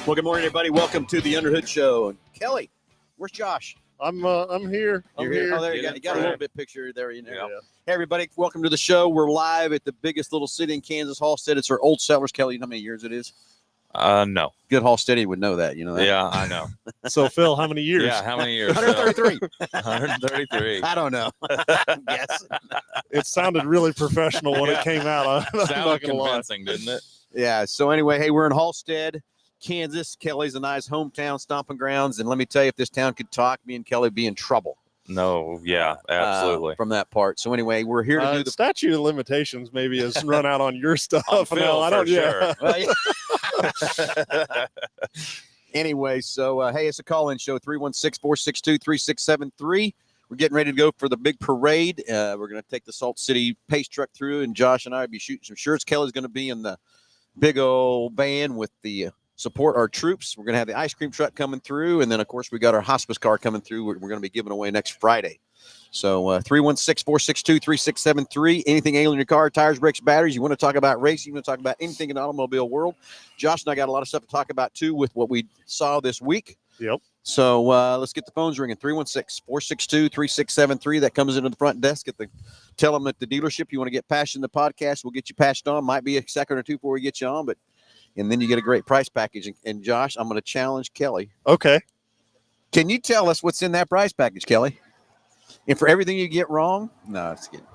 Well, good morning, everybody. Welcome to the Underhood Show. Kelly, where's Josh? I'm here. You're here. Oh, there you go. You got a little bit picture there. You know. Yeah. Hey, everybody. Welcome to the show. We're live at the biggest little city in Kansas, Halstead. It's our old settlers. Kelly, you know how many years it is? No. Good Halsteadian would know that. You know that? Yeah, I know. So, Phil, how many years? Yeah, how many years? 133. 133. I don't know. Yes. It sounded really professional when it came out. I'm not Sounded gonna lie. convincing, didn't it? Yeah. So anyway, hey, we're in Halstead, Kansas. Kelly's a nice hometown stomping grounds. And let me tell you, if this town could talk, me and Kelly would be in trouble. No, yeah, absolutely. From that part. So anyway, we're here to do the statute of limitations. Maybe has run out on your stuff. On Phil, No, I don't. for Yeah. sure. Well, yeah. Anyway, so hey, it's a call-in show, 316-462-3673. We're getting ready to go for the big parade. We're going to take the Salt City Pace truck through, and Josh and I will be shooting some shirts. Kelly's going to be in the big old van with the support our troops. We're going to have the ice cream truck coming through, and then, of course, we got our hospice car coming through. We're going to be giving away next Friday. So 316-462-3673. Anything ailing your car, tires, brakes, batteries, you want to talk about racing, you want to talk about anything in the automobile world. Josh and I got a lot of stuff to talk about, too, with what we saw this week. Yep. So let's get the phones ringing. 316-462-3673. That comes into the front desk. Tell them at the dealership you want to get patched in the podcast. We'll get you patched on. Might be a second or two before we get you on, and then you get a great price package. And Josh, I'm going to challenge Kelly. Okay. Can you tell us what's in that price package, Kelly? And for everything you get wrong? No, it's kidding.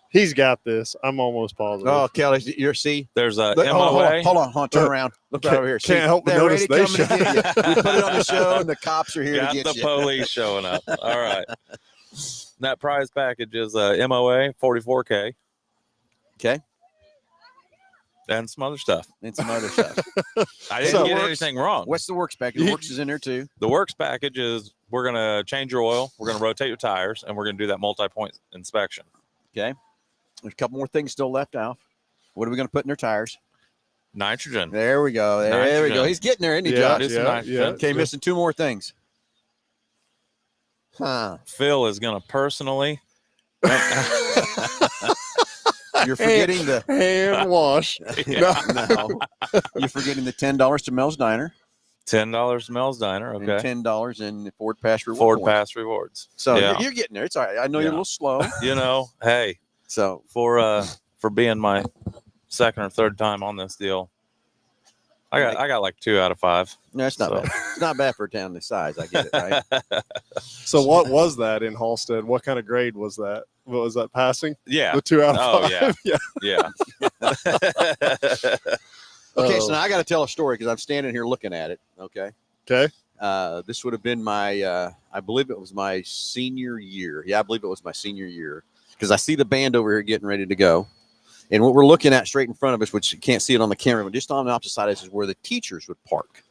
He's got this. I'm almost positive. Oh, Kelly, see? There's a Look, MOA. hold on. Turn around. Look right over here. See, Can't help but they're notice ready they to come and get you. We put it on the show, and the cops are here Got to get the you. police showing up. All right. That prize package is MOA 44K Okay. and some other stuff. And some other stuff. I didn't So get works- anything wrong. What's the works package? The works is in there, too. The works package is we're going to change your oil, we're going to rotate your tires, and we're going to do that multi-point inspection. Okay. There's a couple more things still left out. What are we going to put in their tires? Nitrogen. There we go. There we go. Nitrogen. He's getting there, isn't he, Yeah, Josh? Just nitrogen. Okay, missing two more things. Huh. Phil is going to personally. You're forgetting the Hand wash. Yeah. no. You're forgetting the $10 to Mel's Diner. $10 to Mel's Diner. Okay. And $10 in Ford Pass Reward Ford points. Pass rewards. So yeah. you're getting there. It's all right. I know you're a Yeah. little slow. You know, hey, So for being my second or third time on this deal, I got like 2 out of 5. no, it's not So- bad. It's not bad for a town this size. I get it, right? So, what was that in Halstead? What kind of grade was that? What was that passing? Yeah. The 2 out of Oh, 5. yeah. Yeah. Okay, so now I got to tell a story because I'm standing here looking at it. Okay. Okay. This would have been my, I believe it was my senior year. Yeah, I believe it was my senior year because I see the band over here getting ready to go. And what we're looking at straight in front of us, which you can't see it on the camera, but just on the opposite side is where the teachers would park.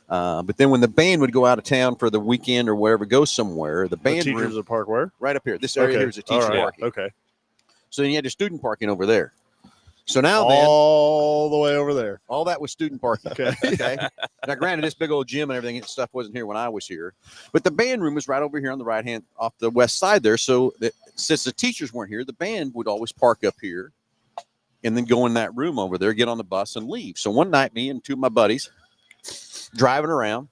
But then when the band would go out of town for the weekend or wherever, go somewhere, the The band teachers room, would park where? right up here. This area here is a All teacher right. parking. Okay. So then you had the student parking over there. So now All the way over there. all that was student parking. Okay. Okay. Now, granted, this big old gym and everything and stuff wasn't here when I was here, but the band room was right over here on the right hand off the west side there. So since the teachers weren't here, the band would always park up here and then go in that room over there, get on the bus and leave. So one night, me and two of my buddies driving around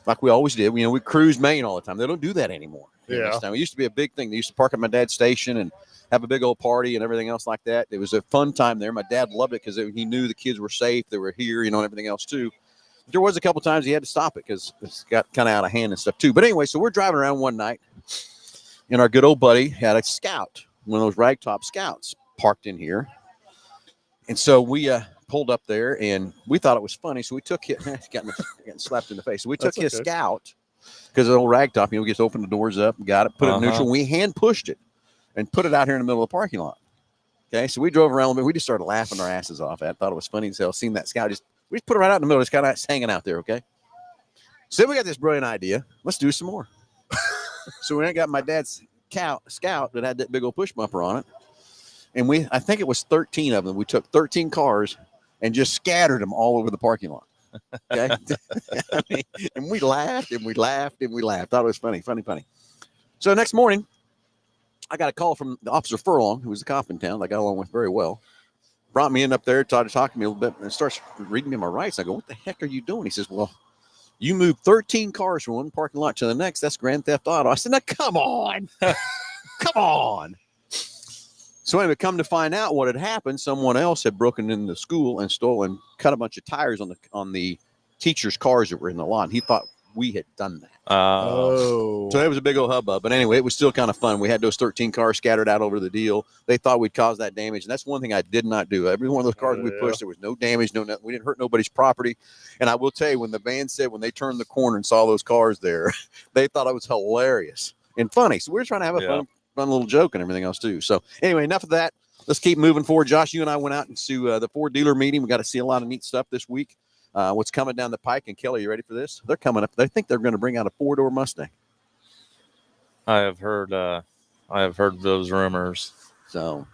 like we always did. You know, we cruise Maine all the time. They don't do that anymore. Yeah. It used to be a big thing. They used to park at my dad's station and have a big old party and everything else like that. It was a fun time there. My dad loved it because he knew the kids were safe. They were here, and everything else too. But there was a couple times he had to stop it because it got kind of out of hand and stuff too. But anyway, so we're driving around one night, and our good old buddy had a Scout, one of those ragtop Scouts, parked in here. And so we pulled up there, and we thought it was funny. So we took it, getting slapped in the face. So we took his Scout because the old ragtop, we just opened the doors up, got it, put it in neutral. We hand pushed it and put it out here in the middle of the parking lot. Okay, so we drove around, but we just started laughing our asses off. I thought it was funny as hell. Seeing that Scout, we just put it right out in the middle. It's kind of hanging out there. Okay, so then we got this brilliant idea. Let's do some more. So we got my dad's Scout that had that big old push bumper on it, and I think it was 13 of them. We took 13 cars and just scattered them all over the parking lot. Okay, and we laughed and we laughed and we laughed. Thought it was funny. So next morning, I got a call from the Officer Furlong, who was a cop in town that I got along with very well. brought me in up there, tried to talk to me a little bit, and starts reading me my rights. I go, what the heck are you doing? He says, well, you moved 13 cars from one parking lot to the next. That's grand theft auto. I said, now, come on. Come on. So anyway, come to find out what had happened, someone else had broken into the school and stolen, cut a bunch of tires on the teachers' cars that were in the lot. And he thought we had done that. Oh. So it was a big old hubbub. But anyway, it was still kind of fun. We had those 13 cars scattered out over the deal. They thought we'd cause that damage. And that's one thing I did not do. Every one of those cars we pushed, there was no damage, no nothing. We didn't hurt nobody's property. And I will tell you, when the van said when they turned the corner and saw those cars there, they thought it was hilarious and funny. So we were trying to have a fun little joke and everything else too. So anyway, enough of that. Let's keep moving forward. Josh, you and I went out into the Ford dealer meeting. We got to see a lot of neat stuff this week. What's coming down the pike? And Kelly, you ready for this? They're coming up. They think they're going to bring out a 4-door Mustang. I have heard those rumors. So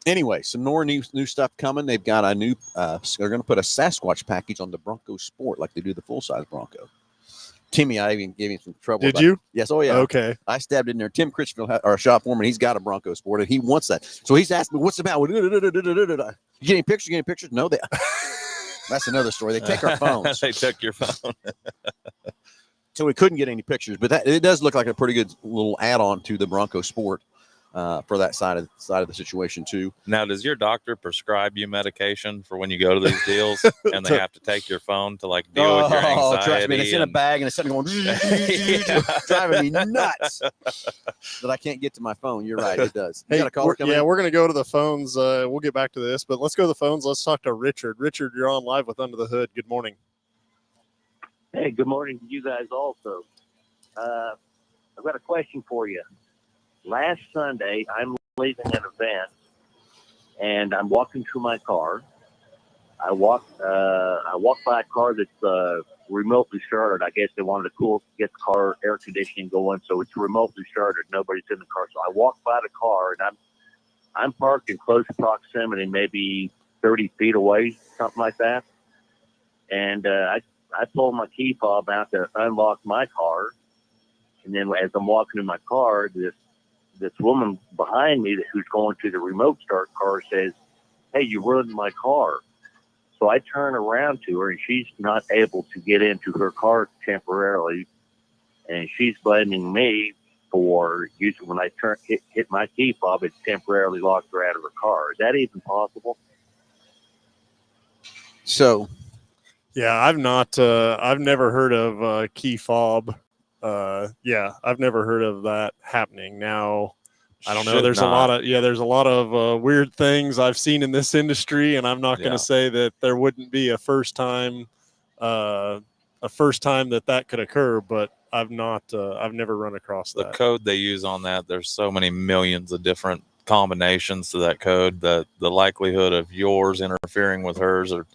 anyway, some more new stuff coming. They've got a new. They're going to put a Sasquatch package on the Bronco Sport like they do the full size Bronco. Timmy, I even gave him some trouble. Did you? Yes. Oh, yeah. Okay. I stabbed in there. Tim Critchfield, our shop foreman, he's got a Bronco Sport, and he wants that. So he's asked me, what's about? You get any pictures? You get any pictures? No, that's another story. They take our phones. They took your phone. So we couldn't get any pictures, but it does look like a pretty good little add-on to the Bronco Sport for that side of the situation too. Now, does your doctor prescribe you medication for when you go to these deals and they have to take your phone to like deal with your anxiety? Trust me, it's in a bag and it's sitting going driving me nuts that I can't get to my phone. You're right, it does. You got a caller coming in? We're going to go to the phones. We'll get back to this, but let's go to the phones. Let's talk to Richard. Richard, you're on live with Under the Hood. Good morning. Hey, good morning to you guys also. I've got a question for you. Last Sunday, I'm leaving an event, and I'm walking to my car. I walk by a car that's remotely started. I guess they wanted to get the car air conditioning going, so it's remotely started. Nobody's in the car. So I walk by the car, and I'm parked in close proximity, maybe 30 feet away, something like that. And I pulled my key fob out to unlock my car, and then as I'm walking in my car, this woman behind me who's going to the remote start car says, "Hey, you ruined my car." So I turn around to her, and she's not able to get into her car temporarily, and she's blaming me for when I hit my key fob, it temporarily locked her out of her car. Is that even possible? So, yeah, I've never heard of key fob. I've never heard of that happening. Now, I don't know. There's a lot of weird things I've seen in this industry, and I'm not going to say that there wouldn't be a first time that could occur, but I've never run across that. The code they use on that, there's so many millions of different combinations to that code that the likelihood of yours interfering with hers are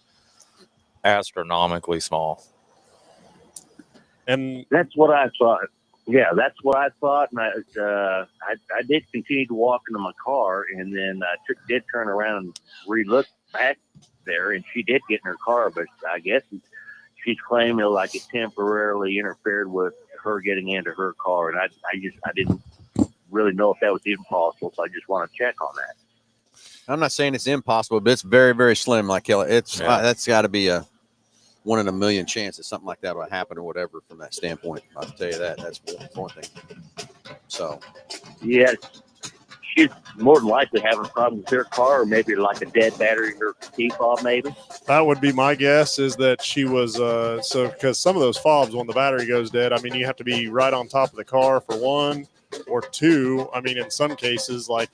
astronomically small. And that's what I thought. Yeah, that's what I thought. And I did continue to walk into my car, and then I did turn around and re-look back there, and she did get in her car, but I guess she's claiming like it temporarily interfered with her getting into her car, and I didn't really know if that was even possible, so I just want to check on that. I'm not saying it's impossible, but it's very, very slim. Like Kelly, that's got to be a 1 in a million chance that something like that will happen or whatever. From that standpoint, I'll tell you that's one thing. So, yeah, she's more than likely having a problem with her car, or maybe like a dead battery in her key fob. Maybe that would be my guess. Is that she was because some of those fobs, when the battery goes dead, I mean, you have to be right on top of the car for one. Or two, I mean, in some cases, like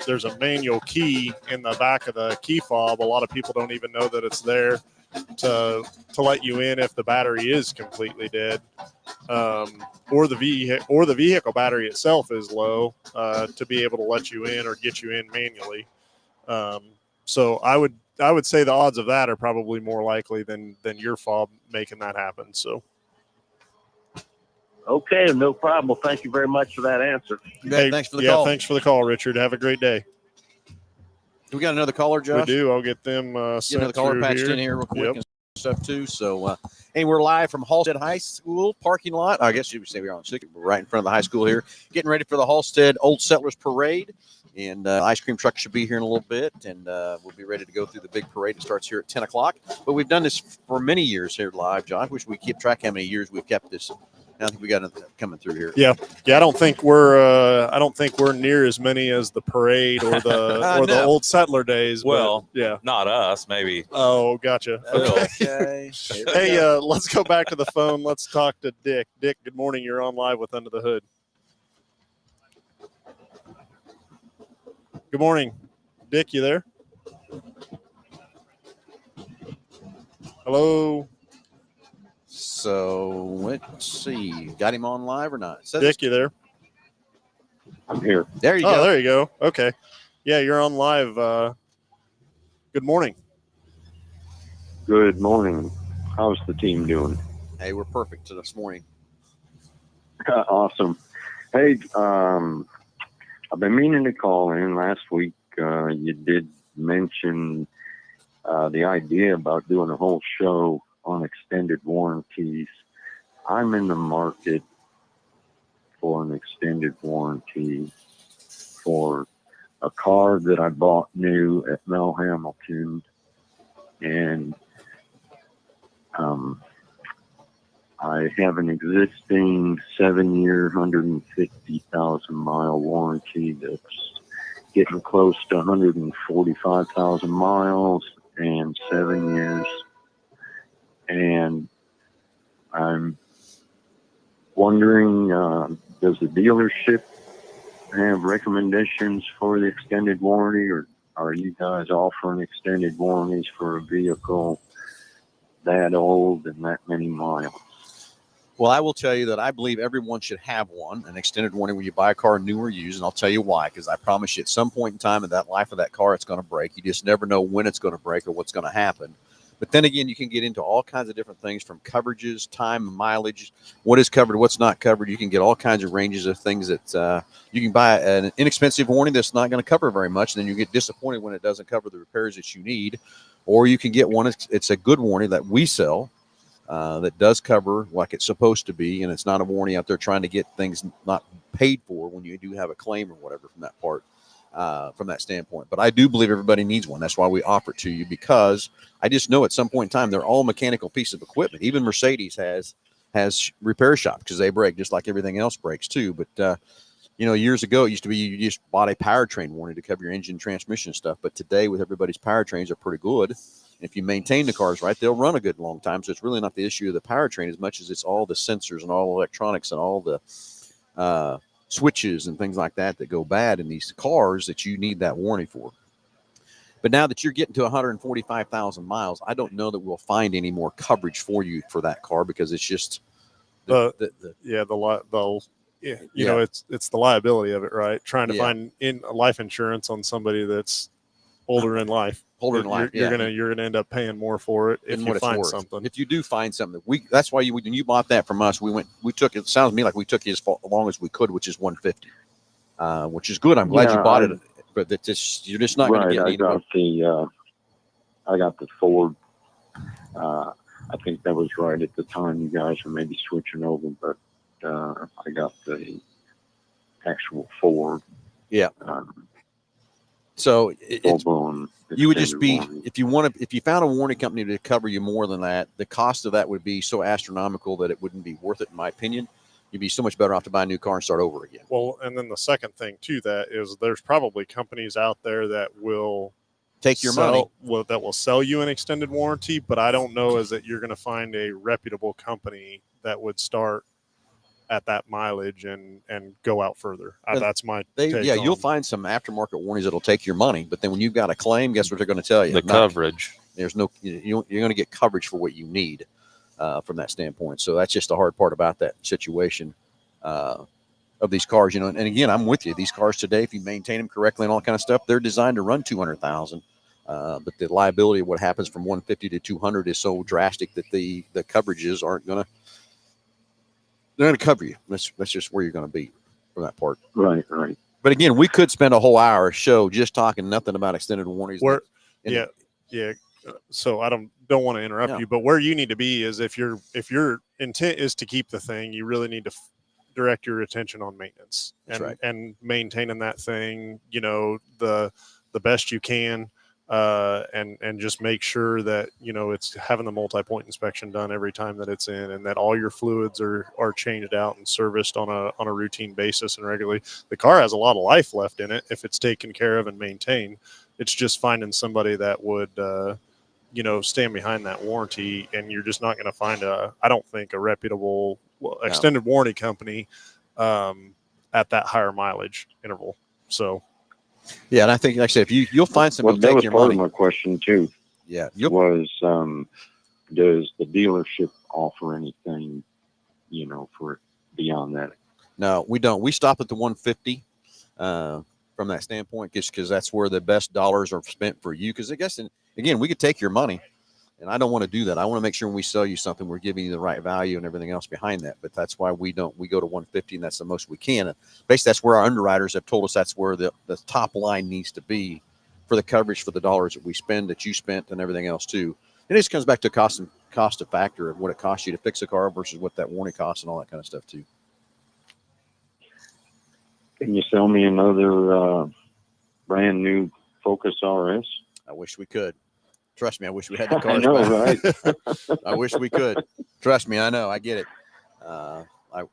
there's a manual key in the back of the key fob. A lot of people don't even know that it's there to let you in if the battery is completely dead, or the vehicle battery itself is low to be able to let you in or get you in manually. So I would say the odds of that are probably more likely than your fob making that happen. So. Okay, no problem. Well, thank you very much for that answer. Hey, thanks for the call. Thanks for the call, Richard. Have a great day. Do we got another caller, Josh? We do. I'll get them sent another caller through patched here. in here real quick and stuff too. So, we're live from Halstead High School parking lot. I guess you would say we're on 6th. We're right in front of the high school here, getting ready for the Halstead Old Settlers Parade And ice cream truck should be here in a little bit, and we'll be ready to go through the big parade. It starts here at 10 o'clock. But we've done this for many years here live, John. I wish we keep track how many years we've kept this. I think we got it coming through here. Yeah. I don't think we're near as many as the parade or the the old settler days. Well, but, yeah, not us, maybe. Oh, gotcha. Okay. Hey, let's go back to the phone. Let's talk to Dick. Dick, good morning. You're on live with Under the Hood. Good morning. Dick, you there? Hello? So let's see. Got him on live or not? Dick, you there? I'm here. There you go. There you go. Okay. Yeah, you're on live. Good morning. Good morning. How's the team doing? Hey, we're perfect this morning. Awesome. Hey, I've been meaning to call in. Last week, you did mention the idea about doing a whole show on extended warranties. I'm in the market for an extended warranty for a car that I bought new at Mel Hambelton, and I have an existing 7-year, 150,000 mile warranty that's getting close to 145,000 miles and 7 years. And I'm wondering, does the dealership have recommendations for the extended warranty, or are you guys offering extended warranties for a vehicle that old and that many miles? Well, I will tell you that I believe everyone should have one, an extended warranty when you buy a car new or used. And I'll tell you why, because I promise you at some point in time in that life of that car, it's going to break. You just never know when it's going to break or what's going to happen. But then again, you can get into all kinds of different things from coverages, time, mileage, what is covered, what's not covered. You can get all kinds of ranges of things that you can buy an inexpensive warranty that's not going to cover very much. And then you get disappointed when it doesn't cover the repairs that you need. Or you can get one, it's a good warranty that we sell that does cover like it's supposed to be. And it's not a warranty out there trying to get things not paid for when you do have a claim or whatever from that part. From that standpoint. But I do believe everybody needs one. That's why we offer it to you, because I just know at some point in time, they're all mechanical pieces of equipment. Even Mercedes has repair shops because they break just like everything else breaks too. But, years ago, it used to be you just bought a powertrain warranty to cover your engine, transmission stuff. But today with everybody's powertrains are pretty good. If you maintain the cars right, they'll run a good long time. So it's really not the issue of the powertrain as much as it's all the sensors and all the electronics and all the, switches and things like that go bad in these cars that you need that warranty for. But now that you're getting to 145,000 miles, I don't know that we'll find any more coverage for you for that car, because it's just it's the liability of it, right? Trying to find life insurance on somebody that's older in life. You're gonna end up paying more for it if you find something. If you do find something, that's why when you bought that from us, we took it. Sounds to me like we took you as long as we could, which is 150, which is good. I'm glad you bought it, but you're just not going to get any. I got the Ford. I think that was right at the time you guys were maybe switching over, but I got the actual Ford. Yeah. So you would just be warranty. if you found a warranty company to cover you more than that, the cost of that would be so astronomical that it wouldn't be worth it, in my opinion. You'd be so much better off to buy a new car and start over again. Well, and then the second thing to that is there's probably companies out there that will take your money. That will sell you an extended warranty, but I don't know is that you're going to find a reputable company that would start at that mileage and go out furder. That's my take. You'll find some aftermarket warranties that'll take your money, but then when you've got a claim, guess what they're going to tell you? The coverage. There's no, you're going to get coverage for what you need from that standpoint. So that's just the hard part about that situation of these cars, And again, I'm with you. These cars today, if you maintain them correctly and all kind of stuff, they're designed to run 200,000. But the liability of what happens from 150 to 200 is so drastic that the coverages aren't going to. They're going to cover you. That's just where you're going to be from that part. Right. But again, we could spend a whole hour show just talking nothing about extended warranties. So I don't want to interrupt you, but where you need to be is if your intent is to keep the thing, you really need to direct your attention on maintenance That's right. and maintaining that thing, the best you can. And just make sure that, it's having the multi-point inspection done every time that it's in, and that all your fluids are changed out and serviced on a routine basis and regularly. The car has a lot of life left in it if it's taken care of and maintained. It's just finding somebody that would, stand behind that warranty, and you're just not going to find I don't think a reputable extended warranty company at that higher mileage interval. So. Yeah, and I think, like I said, if you'll find somebody Well, who'll that take was your part money. of my question too. Yeah, Was does the dealership offer anything, for beyond that? No, we don't. We stop at the 150 from that standpoint, just because that's where the best dollars are spent for you. Because I guess, again, we could take your money, and I don't want to do that. I want to make sure when we sell you something, we're giving you the right value and everything else behind that. But that's why we don't. We go to 150, and that's the most we can. And basically, that's where our underwriters have told us that's where the top line needs to be for the coverage for the dollars that we spend, that you spent, and everything else too. And it just comes back to cost of factor of what it costs you to fix a car versus what that warranty costs and all that kind of stuff too. Can you sell me another brand new Focus RS? I wish we could. Trust me, I wish we had the cars. I know, right? I wish we could. Trust me, I know. I get it. I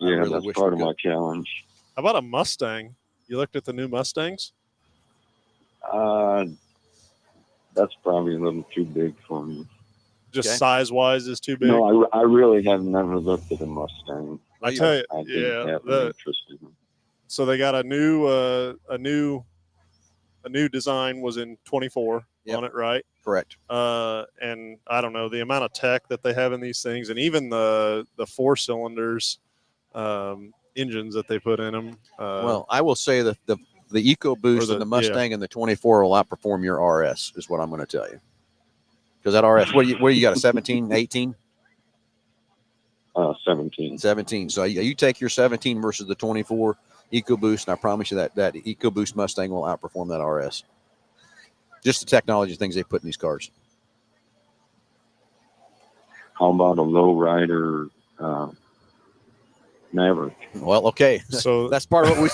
really that's wish part we of could. my challenge. How about a Mustang? You looked at the new Mustangs? That's probably a little too big for me. Just Okay. size-wise is too big? No, I really have never looked at a Mustang. I tell you, I didn't have an interest in them. So they got a new design was in 24 Yep. on it, right? Correct. And I don't know the amount of tech that they have in these things, and even the 4 cylinders engines that they put in them. Well, I will say that the EcoBoost and the Mustang and the 24 will outperform your RS, is what I'm going to tell you. Because that RS, what do you got, a 17, 18? 17. 17. So you take your 17 versus the 24 EcoBoost, and I promise you that EcoBoost Mustang will outperform that RS. Just the technology things they put in these cars. How about a lowrider Maverick? Well, okay. So That's part of what we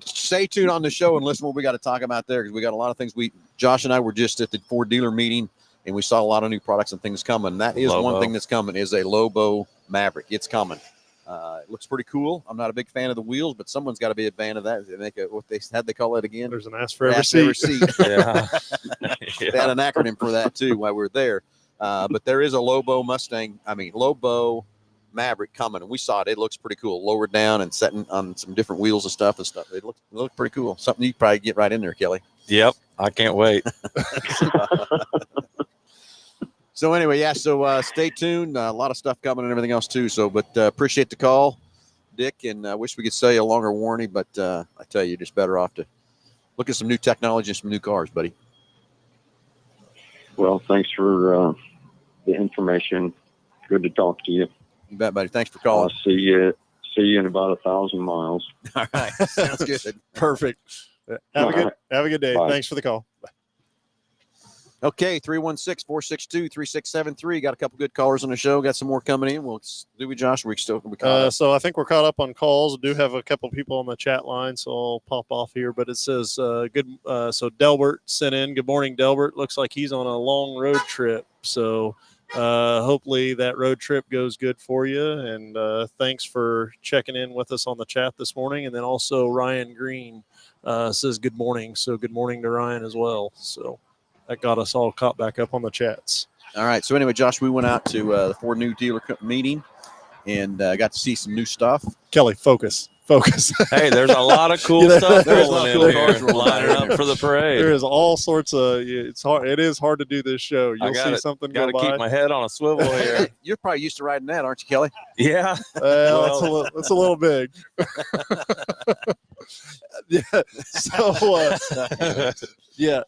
stay tuned on the show and listen to what we got to talk about there, because we got a lot of things. Josh and I were just at the Ford dealer meeting, and we saw a lot of new products and things coming. That is Lobo. one thing that's coming, is a Lobo Maverick. It's coming. It looks pretty cool. I'm not a big fan of the wheels, but someone's got to be a fan of that. They make what they call it again. there's an ass for every seat. Yeah. They had an acronym for that too while we were there. But there is a Lobo Maverick coming, and we saw it. It looks pretty cool. Lowered down and setting on some different wheels and stuff. It looked pretty cool. Something you probably get right in there, Kelly. Yep. I can't wait. So anyway, yeah. So stay tuned. A lot of stuff coming and everything else too. So, but appreciate the call, Dick, and I wish we could sell you a longer warranty, but I tell you, you're just better off to look at some new technology and some new cars, buddy. Well, thanks for the information. Good to talk to you. You bet, buddy. Thanks for I'll calling. see you in about 1,000 miles. All right, sounds good. Perfect. Have a good day. Bye. Thanks for the call. Okay, 316-462-3673. Got a couple good callers on the show. Got some more coming in. We'll do we, Josh? We still be caught up? So I think we're caught up on calls. I do have a couple people on the chat line, so I'll pop off here. But it says good. So Delbert sent in. Good morning, Delbert. Looks like he's on a long road trip. So hopefully that road trip goes good for you. And thanks for checking in with us on the chat this morning. And then also Ryan Green says good morning. So good morning to Ryan as well. So that got us all caught back up on the chats. All right. So anyway, Josh, we went out to the Ford new dealer meeting and got to see some new stuff. Kelly, focus. Hey, there's a lot of cool Yeah, stuff there's a lot rolling of in cool here, cars rolling lining out up for the parade. There is all sorts of. It's hard. It is hard to do this show. You'll see something Got go to keep by. my head on a swivel here. You're probably used to riding that, aren't you, Kelly? Yeah. Well, it's a little big. Yeah. So yeah.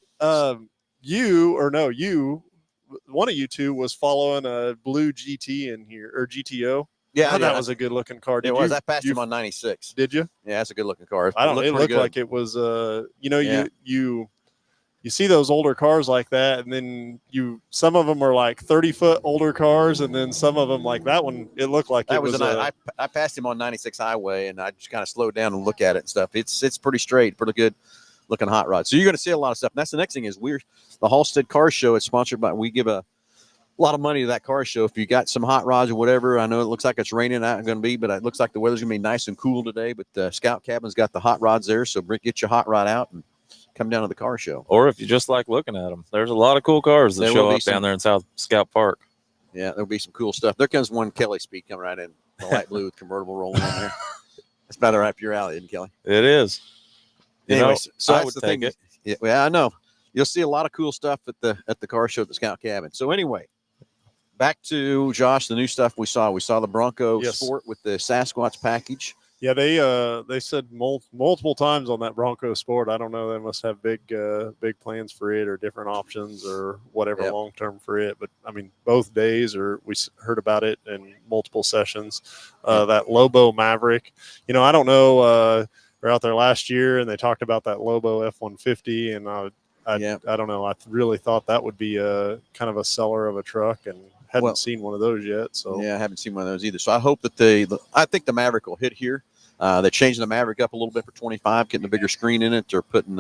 One of you two was following a blue GT in here, or GTO. Yeah, That was a good looking car. It was. I passed him on 96. Did you? Yeah, that's a good looking car. I don't know. It pretty looked good. like it was. Yeah. You you see those older cars like that, and then some of them are like 30-foot older cars, and then some of them like that one, it looked like That it was I passed him on 96 highway, and I just kind of slowed down and look at it and stuff. It's pretty straight, pretty good looking hot rod. So you're going to see a lot of stuff. And that's the next thing is the Halstead Car Show is sponsored by. We give a lot of money to that car show. If you got some hot rods or whatever, I know it looks like it's raining out going to be, but it looks like the weather's going to be nice and cool today. But the Scout Cabin's got the hot rods there, so get your hot rod out and come down to the car show. Or if you just like looking at them, there's a lot of cool cars that show up down there in South Scout Park. Yeah, there'll be some cool stuff. There comes one Kelly Speed coming right in, the light blue with convertible rolling in there. That's about right up your alley, isn't it, Kelly? It is. Anyways, so I that's would the take thing. it. Yeah, I know. You'll see a lot of cool stuff at the car show at the Scout Cabin. So anyway, back to Josh, the new stuff we saw. We saw the Bronco Sport with the Sasquatch package. Yeah, they said multiple times on that Bronco Sport. I don't know. They must have big plans for it or different options or whatever long term for it. But I mean, both days we heard about it in multiple sessions. That Lobo Maverick. I don't know. They're out there last year and they talked about that Lobo F-150, and I don't know. I really thought that would be a kind of a seller of a truck, and hadn't seen one of those yet. So yeah, I haven't seen one of those either. So I hope that I think the Maverick will hit here. They're changing the Maverick up a little bit for 25, getting a bigger screen in it. They're putting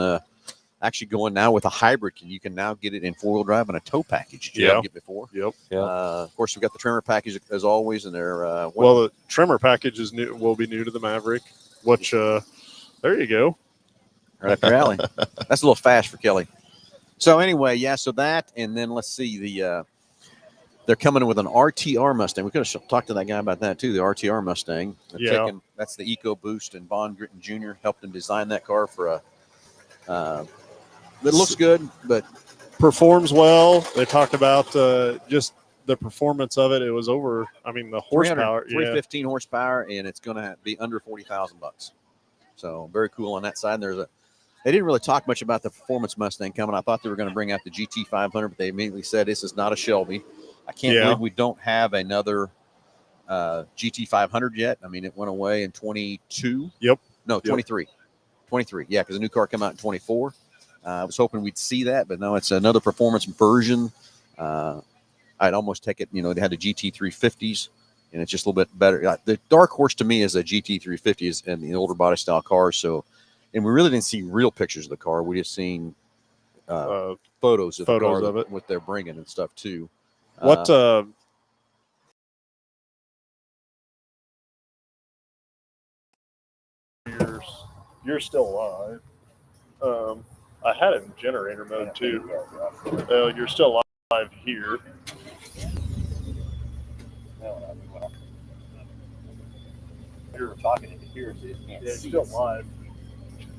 actually going now with a hybrid. You can now get it in 4-wheel drive and a tow package. Did you ever get before? Yep. Yeah. Of course, we've got the trimmer package as always, and they're the trimmer package will be new to the Maverick. Which there you go, right up your alley. That's a little fast for Kelly. So anyway, so that, and then let's see they're coming in with an RTR Mustang. We could have talked to that guy about that too. The RTR Mustang. That's the EcoBoost, and Von Gritton Jr. helped him design that car for it looks good, but performs well. They talked about just the performance of it. It was over. I mean, the horsepower, 315 horsepower, and it's going to be under $40,000. So very cool on that side. They didn't really talk much about the performance Mustang coming. I thought they were going to bring out the GT500, but they immediately said this is not a Shelby. I can't believe we don't have another GT500 yet. I mean, it went away in 22. Yep. No, 23. 23. Yeah, because the new car came out in 24. I was hoping we'd see that, but no, it's another performance version. I'd almost take it. They had the GT350s, and it's just a little bit better. The dark horse to me is a GT350s and the older body style cars. So, and we really didn't see real pictures of the car. We just seen photos of the car of it, what they're bringing and stuff too. What you're still live. I had it in generator mode too. You're still live here. You're talking into here, so you can't see. Still live.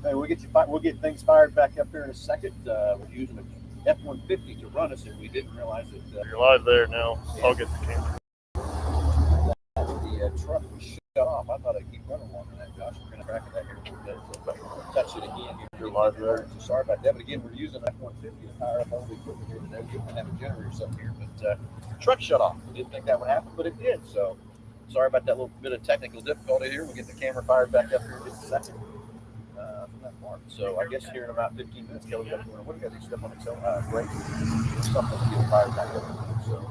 Hey, we'll get things fired back up here in a second. We're using an F-150 to run us, and we didn't realize that. You're live there now. I'll get the camera. The truck was shut off. I thought I'd keep running longer than that, Josh. We're going to crack it back here for a bit. So touch it again. You're live there. So sorry about that. But again, we're using an F-150 to power up all the equipment here today. We didn't have a generator or something here, but the truck shut off. We didn't think that would happen, but it did. So sorry about that little bit of technical difficulty here. We'll get the camera fired back up here in just a second. From that part. So I guess here in about 15 minutes, Kelly's got to what do you got to step on Excel break something to get it fired back up. So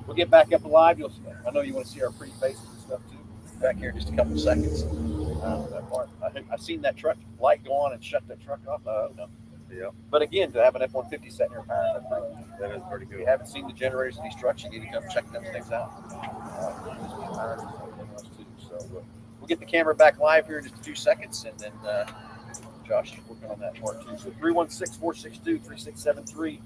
we'll get back up live. I know you want to see our pretty faces and stuff too. Back here in just a couple of seconds. That part. I've seen that truck light go on and shut that truck off. No. Yeah. But again, to have an F-150 sitting here powering that is pretty good. If you haven't seen the generators in these trucks, you need to come check them things out. So we'll get the camera back live here in just a few seconds, and then Josh is working on that part too. So 316-462-3673.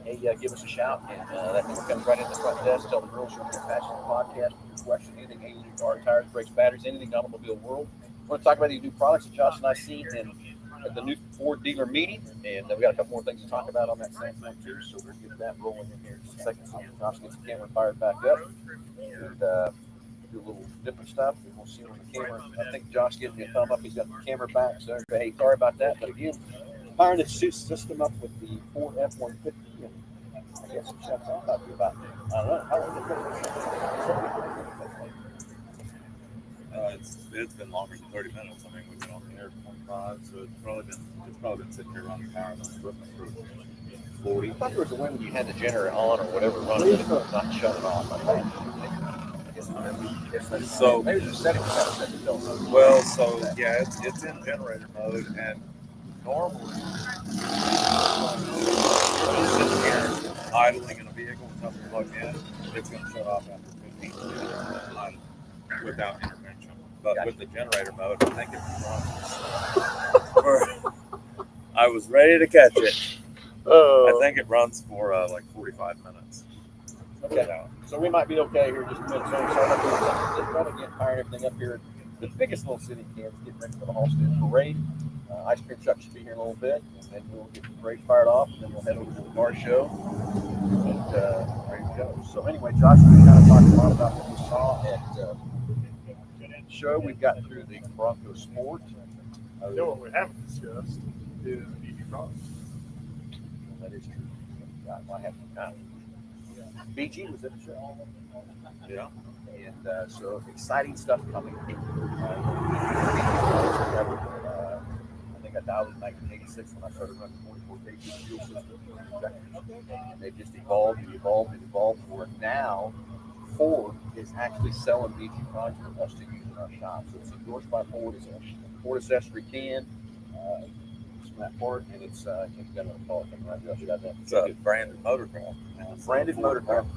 Hey, give us a shout, and that number comes right in the front desk. Tell the girls you're on the Passion Podcast. Your question, anything alien, car, tires, brakes, batteries, anything automobile world. I want to talk about these new products that Josh and I seen at the new Ford dealer meeting, and we got a couple more things to talk about on that same thing too. So we're getting that rolling in here in just a second. So Josh gets the camera fired back up, and do a little different stuff, and we'll see on the camera. I think Josh gives me a thumb up. He's got the camera back, so hey, sorry about that. But again, firing the system up with the Ford F-150, and I guess it shuts off after about, I don't know, how long did it it's been longer than 30 minutes. I mean, we've been on the air 25, so it's probably been sitting here running power on the equipment for 40. I thought there was a way when you had the generator on or whatever running, it would not shut it off. I think. So maybe there's a setting for that set to tell us. well, so yeah, it's in generator mode, and normally it's sitting here idling in a vehicle with something plugged in, it's going to shut off after 15 minutes without intervention. But with the generator mode, I think it runs. I was ready to catch it. I think it runs for like 45 minutes. Okay. So we might be okay here in just a minute. So let's try to get firing everything up here. The biggest little city in Kansas, getting ready for the Halstead Parade. Ice cream truck should be here in a little bit, and then we'll get the parade fired off, and then we'll head over to the car show, and ready to go. So anyway, Josh, we kind of talked a lot about what we saw at the show. We've gotten through the Bronco Sport. You know what we haven't discussed is BG products. That is true. I have to BG was at the show. Yeah. And so exciting stuff coming. I think I dialed in 1986 when I started running 44 kg fuel system injectors. And they've just evolved and evolved and evolved for now. Ford is actually selling BG products for us to use in our shop. So it's endorsed by Ford. It's a Ford accessory can. It's from that part, and it's I can't remember what it's called. It's a branded motorcraft. Branded motorcraft.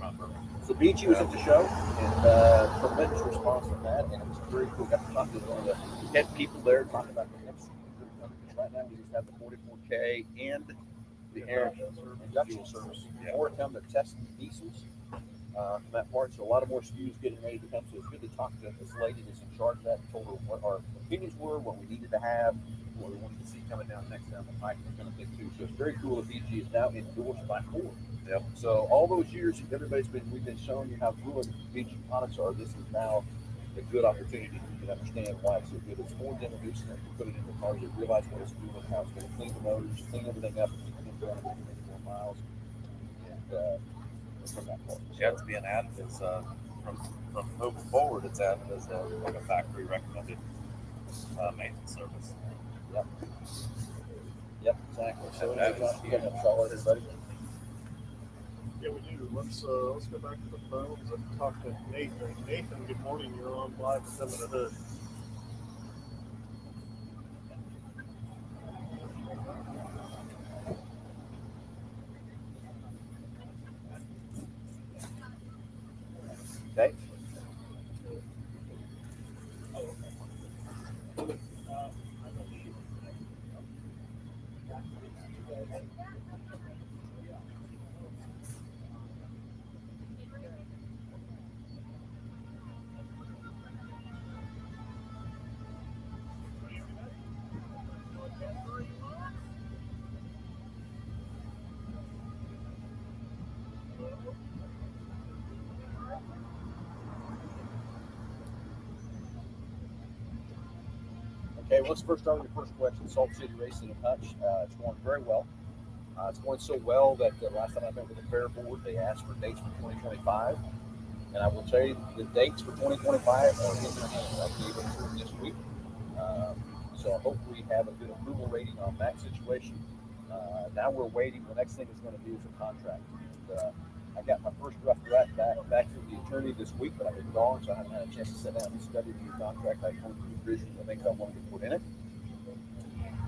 So BG was at the show, and tremendous response from that, and it was very cool. Got to talk to one of the head people there, talking about the next. Right now, we just have the 44K and the air induction service. More to come to test diesels from that part. So a lot of more SKUs getting ready to come. So it's good to talk to this lady that's in charge of that and told her what our opinions were, what we needed to have, what we wanted to see coming down next down the pipe and kind of thing too. So it's very cool that BG is now endorsed by Ford. Yep. So all those years we've been showing you how good BG products are. This is now a good opportunity for you to understand why it's so good. It's Ford's introducing it, put it in the cars, they realize what it's doing, how it's going to clean the motors, clean everything up, and keep them running for many more miles. And from that part. Yeah, it's being added as from moving forward. It's added as like a factory recommended maintenance service. Yep. Yep, exactly. So you got to follow everybody. Yeah, we do. Let's go back to the phones and talk to Nathan. Nathan, good morning. You're on live at 7 Hood. Okay. Okay, let's first start with your first question. Salt City Racing in Hutch. It's going very well. It's going so well that last time I met with the fair board, they asked for dates for 2025. And I will tell you, the dates for 2025 are in their hands. I gave it to them this week. So I hope we have a good approval rating on that situation. Now we're waiting. The next thing it's going to do is a contract. And, I got my first rough draft back from the attorney this week, but I've been gone, so I haven't had a chance to sit down and study the new contract. I told the provisions I think I wanted to put in it.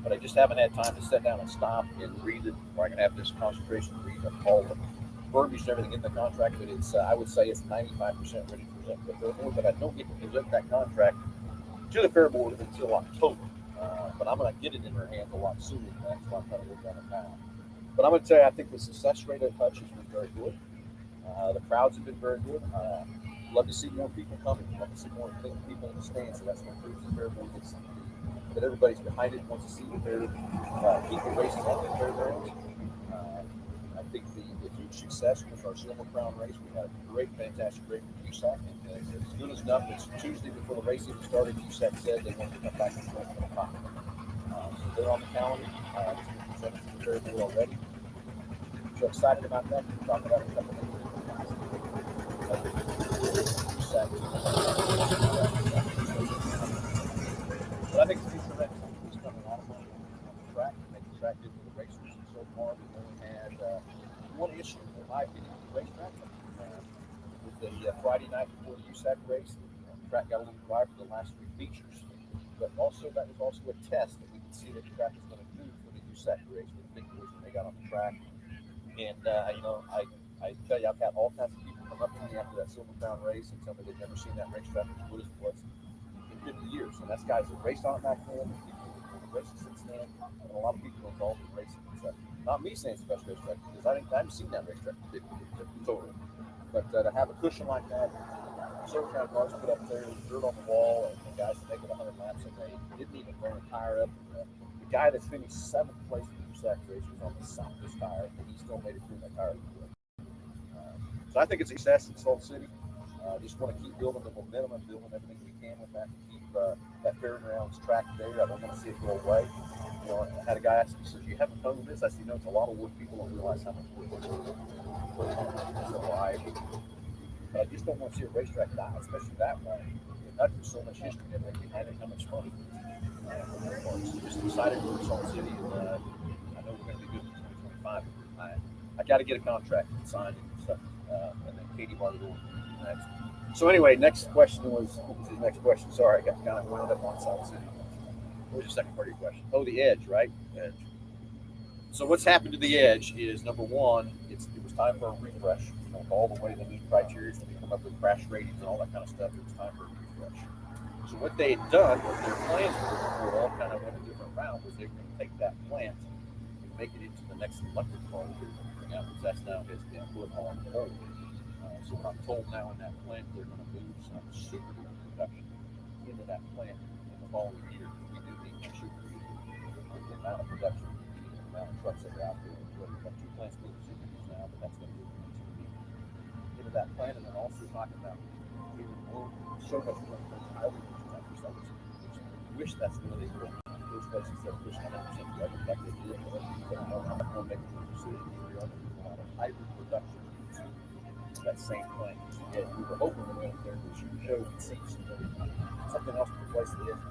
But I just haven't had time to sit down and stop and read it, or I can have this concentration to read all the verbiage and everything in the contract. But it's, I would say it's 95% ready to present to the fair board, but I don't get to present that contract to the fair board until October. But I'm going to get it in their hands a lot sooner than that, so I'm trying to work on it now. But I'm going to tell you, I think the success rate at Hutch has been very good. The crowds have been very good. Love to see more people coming. Love to see more people in the stands. So that's going to prove the fair board that everybody's behind it, wants to see that they're people racing at the fairgrounds. I think the huge success was our Silver Crown race. We had a great, fantastic race with USAC. And as good as enough as Tuesday before the race even started, USAC said they wanted to come back and play for the top. So they're on the calendar. It's been presented to the fair board already. So excited about that. We'll talk about it in a couple of minutes. one issue, in my opinion, with the racetrack. With the Friday night before the USAC race, the track got a little dry for the last 3 features. But also, that was also a test that we could see what the track was going to do for the USAC race with the big boys when they got on the track. And, I tell you, I've had all kinds of people come up to me after that Silver Crown race and tell me they've never seen that racetrack as good as it was in 50 years. And that's guys that raced on it back then, and people that have raced since then, and a lot of people involved in racing. So, not me saying it's the best racetrack, because I haven't seen that racetrack in 50 years, totally. But to have a cushion like that, Silver Crown cars put up there, dirt on the wall, and the guys that make it 100 laps, and they didn't even burn a tire up. The guy that finished 7th place in the USAC race was on the softest tire, and he still made it through that tire. So I think it's a success in Salt City. Just want to keep building the momentum and building everything we can with that to keep that fairgrounds track there. I don't want to see it go away. I had a guy ask me, he says, "You haven't fun with this?" I said, "It's a lot of work. People don't realize how much work it is." So I just don't want to see a racetrack die, especially that way. There's so much history and everything behind it, how much money. So just excited for Salt City, and I know we're going to be good in 2025. I got to get a contract signed and stuff, and then Katie brought it over next. So anyway, next question was, what was his next question? Sorry, I got kind of wound up on Salt City. What was the second part of your question? Oh, the Edge, right? Edge. So what's happened to the Edge is, number one, it was time for a refresh. All the way to meet criteria, so they come up with crash ratings and all that kind of stuff. It was time for a refresh. So what they had done, what their plans were, before it all kind of went a different route, was they were going to take that plant and make it into the next electric car that they're putting out, because that's now has been put on hold. So what I'm told now in that plant, they're going to move some super production into that plant in the following year. We do need more super with the amount of production, the amount of trucks that are out there. We've got 2 plants building super now, but that's going to be into that plant, and then also talking about even more, so much more highway percent. I wish that's the way they were. Those places that push 100% together, like they did, but I'm going to make a decision. We're going to do a lot of hybrid production into that same plant. Yeah, we were hoping to go there to show and see something else to replace the edge.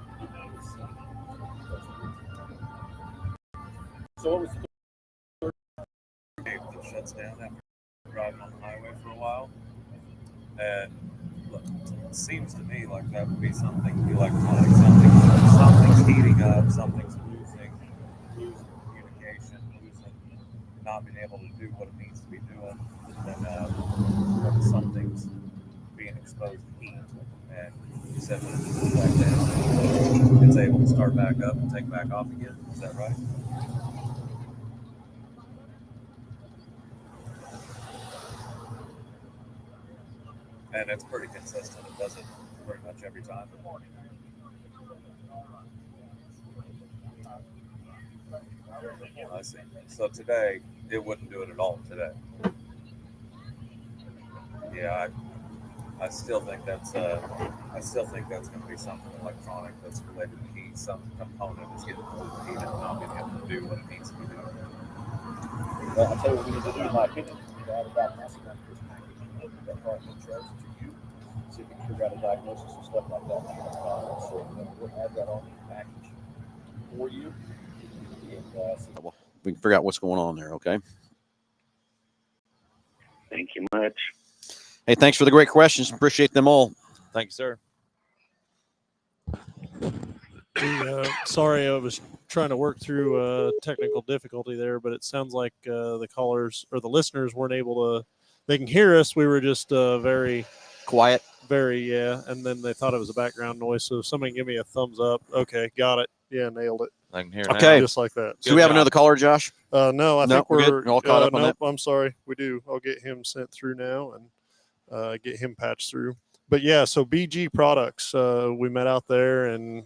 So what was the third That shuts down after driving on the highway for a while. And look, it seems to me like that would be something electronic, something's heating up, something's losing communication, not being able to do what it needs to be doing, and something's being exposed to heat. And you said when it goes back down, it's able to start back up and take back off again. Is that right? And it's pretty consistent. It does it pretty much every time. I see. So today, it wouldn't do it at all today. Yeah, I still think that's going to be something electronic that's related to heat. Some component is getting overheated and not being able to do what it needs to be doing. Well, I'll tell you what we need to do, in my opinion. We need to add a diagnostic on this package. That part shows it to you. See if we can figure out a diagnosis and stuff like that. So we'll add that on the package for you. And we can figure out what's going on there, okay? Thank you much. Hey, thanks for the great questions. Appreciate them all. Thank you, sir. Sorry, I was trying to work through technical difficulty there, but it sounds like the callers or the listeners weren't able to. They can hear us. We were just very quiet. And then they thought it was a background noise. So if somebody give me a thumbs up. Okay, got it. Yeah, nailed it. I can hear okay. Now. Just like that. Do we have another caller, Josh? No, I think we're all caught up on that. I'm sorry. We do. I'll get him sent through now and get him patched through. But yeah, so BG Products, we met out there and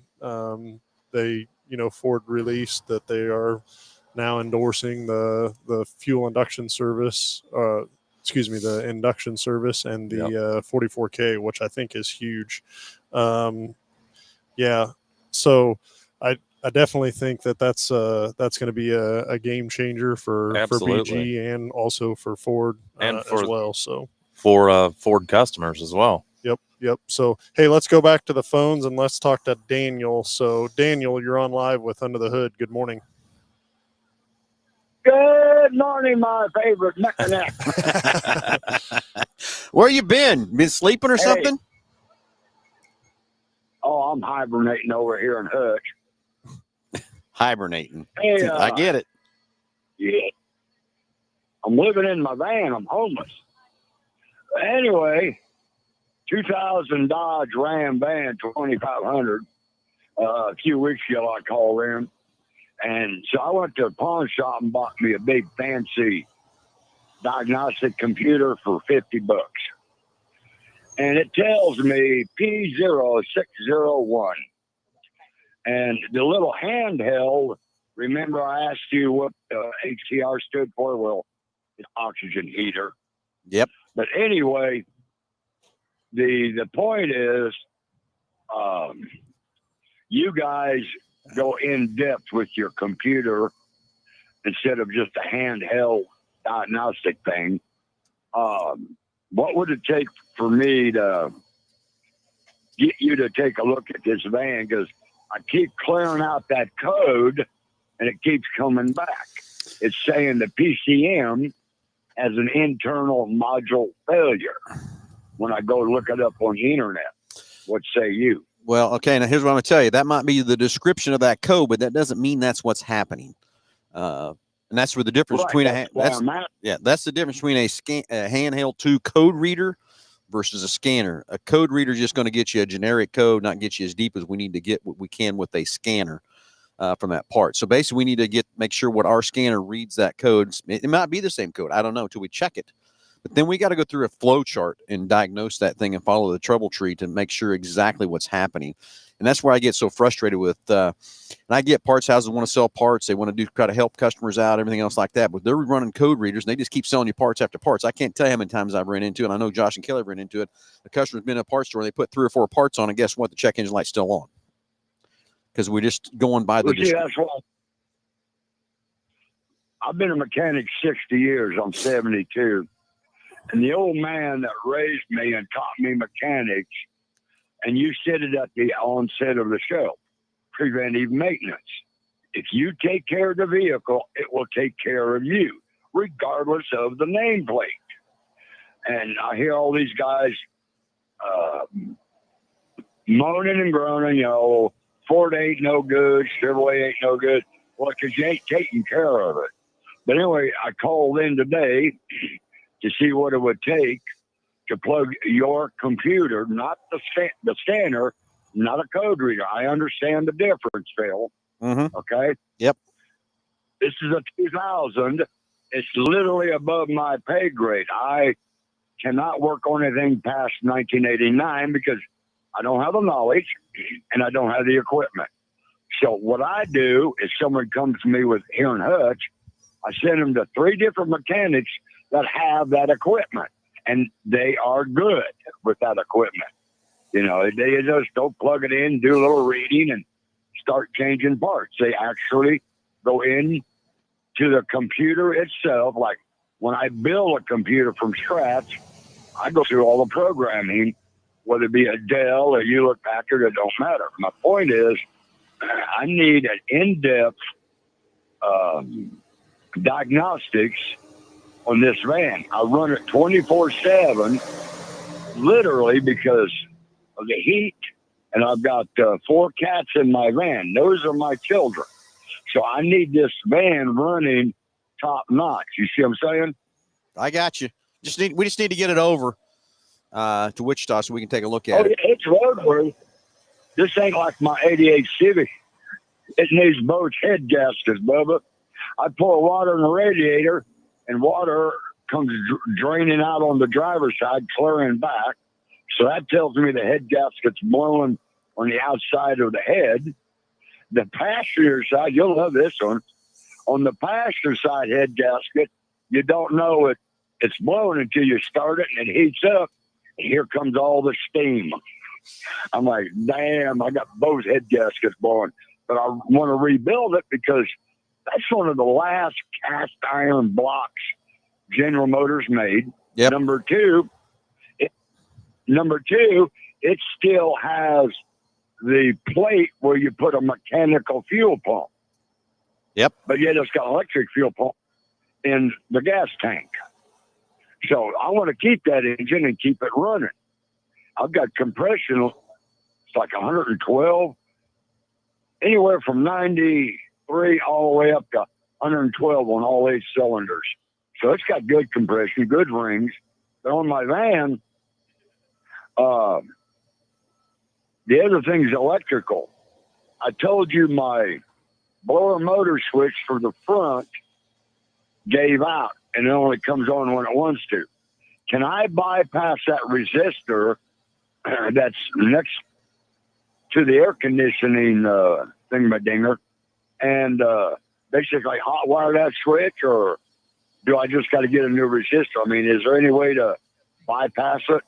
they, Ford released that they are now endorsing the fuel induction service, the induction service and the 44K, which I think is huge. So I definitely think that's going to be a game changer for BG and also for Ford and as well. So for Ford customers as well. Yep. So, hey, let's go back to the phones and let's talk to Daniel. So, Daniel, you're on live with Under the Hood. Good morning. Good morning, my favorite mechanic. Where you been? Been sleeping or Hey. something? Oh, I'm hibernating over here in Hutch. Hibernating. Hey, I get it. Yeah. I'm living in my van. I'm homeless. Anyway, 2000 Dodge Ram van, 2500. A few weeks ago, I called in. And so I went to a pawn shop and bought me a big fancy diagnostic computer for $50. And it tells me P0601. And the little handheld, remember I asked you what HCR stood for? Well, it's oxygen heater. Yep. But anyway, the point is, you guys go in depth with your computer instead of just a handheld diagnostic thing. What would it take for me to get you to take a look at this van? Because I keep clearing out that code and it keeps coming back. It's saying the PCM has an internal module failure when I go look it up on the internet. What say you? Well, okay. Now here's what I'm going to tell you. That might be the description of that code, but that doesn't mean that's what's happening. And that's where the difference Right, between that's the difference between a handheld 2 code reader versus a scanner. A code reader is just going to get you a generic code, not get you as deep as we need to get what we can with a scanner from that part. So basically, we need to make sure what our scanner reads that code. It might be the same code. I don't know until we check it. But then we got to go through a flow chart and diagnose that thing and follow the trouble tree to make sure exactly what's happening. And that's where I get so frustrated with, and I get parts houses want to sell parts. They want to try to help customers out, everything else like that. But they're running code readers and they just keep selling you parts after parts. I can't tell you how many times I've run into it. And I know Josh and Kelly have run into it. The customer's been in a parts store and they put 3 or 4 parts on, and guess what? The check engine light's still on. Because we're just going by the See, that's why I've been a mechanic 60 years. I'm 72. And the old man that raised me and taught me mechanics, and you said it at the onset of the show, preventive maintenance. If you take care of the vehicle, it will take care of you, regardless of the nameplate. And I hear all these guys moaning and groaning, Ford ain't no good, Chevrolet ain't no good. Well, because you ain't taking care of it. But anyway, I called in today to see what it would take to plug your computer, not the scanner, not a code reader. I understand the difference, Phil. Mm-hmm. Okay? Yep. This is a 2000. It's literally above my pay grade. I cannot work on anything past 1989 because I don't have the knowledge and I don't have the equipment. So what I do is someone comes to me with here in Hutch, I send them to 3 different mechanics that have that equipment, and they are good with that equipment. They just don't plug it in, do a little reading, and start changing parts. They actually go in to the computer itself. Like when I build a computer from scratch, I go through all the programming, whether it be a Dell or Hewlett Packard, it don't matter. My point is, I need an in-depth diagnostics on this van. I run it 24/7, literally because of the heat, and I've got 4 cats in my van. Those are my children. So I need this van running top notch. You see what I'm saying? I got you. We just need to get it over to Wichita so we can take a look at it. It's roadworthy. This ain't like my 88 Civic. It needs both head gaskets, Bubba. I pour water in the radiator, and water comes draining out on the driver's side, clearing back. So that tells me the head gasket's blowing on the outside of the head. The passenger side, you'll love this one. On the passenger side head gasket, you don't know it's blowing until you start it and it heats up. And here comes all the steam. I'm like, damn, I got both head gaskets blowing. But I want to rebuild it because that's one of the last cast iron blocks General Motors made. Yep. Number two, it still has the plate where you put a mechanical fuel pump. Yep. But yet it's got electric fuel pump in the gas tank. So I want to keep that engine and keep it running. I've got compression, it's like 112, anywhere from 93 all the way up to 112 on all 8 cylinders. So it's got good compression, good rings. But on my van, the other thing's electrical. I told you my blower motor switch for the front gave out and it only comes on when it wants to. Can I bypass that resistor that's next to the air conditioning thingamajinger and basically hot wire that switch, or do I just got to get a new resistor? I mean, is there any way to bypass it?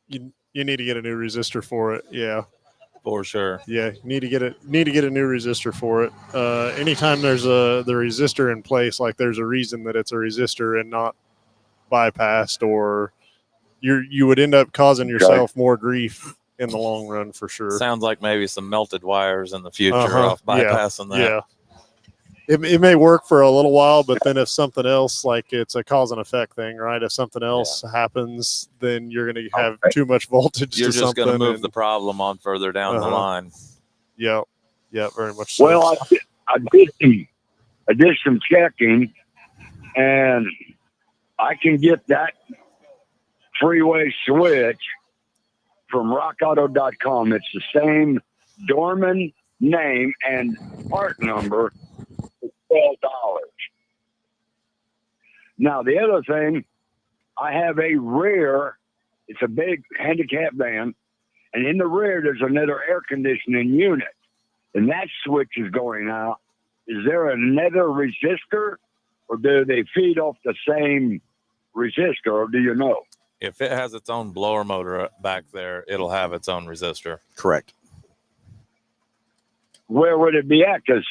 You need to get a new resistor for it. Yeah. For sure. Yeah, need to get a new resistor for it. Anytime there's the resistor in place, like there's a reason that it's a resistor and not bypassed, or you would end up causing yourself more grief in the long run for sure. Sounds like maybe some melted wires in the future off bypassing that. Yeah. It may work for a little while, but then if something else, like it's a cause and effect thing, right? If something else happens, then you're going to have too much voltage. You're to just going to move and, the problem on further down the line. Yeah, very much so. Well, I did some checking, and I can get that freeway switch from rockauto.com. It's the same Dorman name and part number. $12. Now, the other thing, I have a rear, it's a big handicap van, and in the rear, there's another air conditioning unit, and that switch is going out. Is there another resistor, or do they feed off the same resistor, or do you know? If it has its own blower motor back there, it'll have its own resistor. Correct. Where would it be at? Because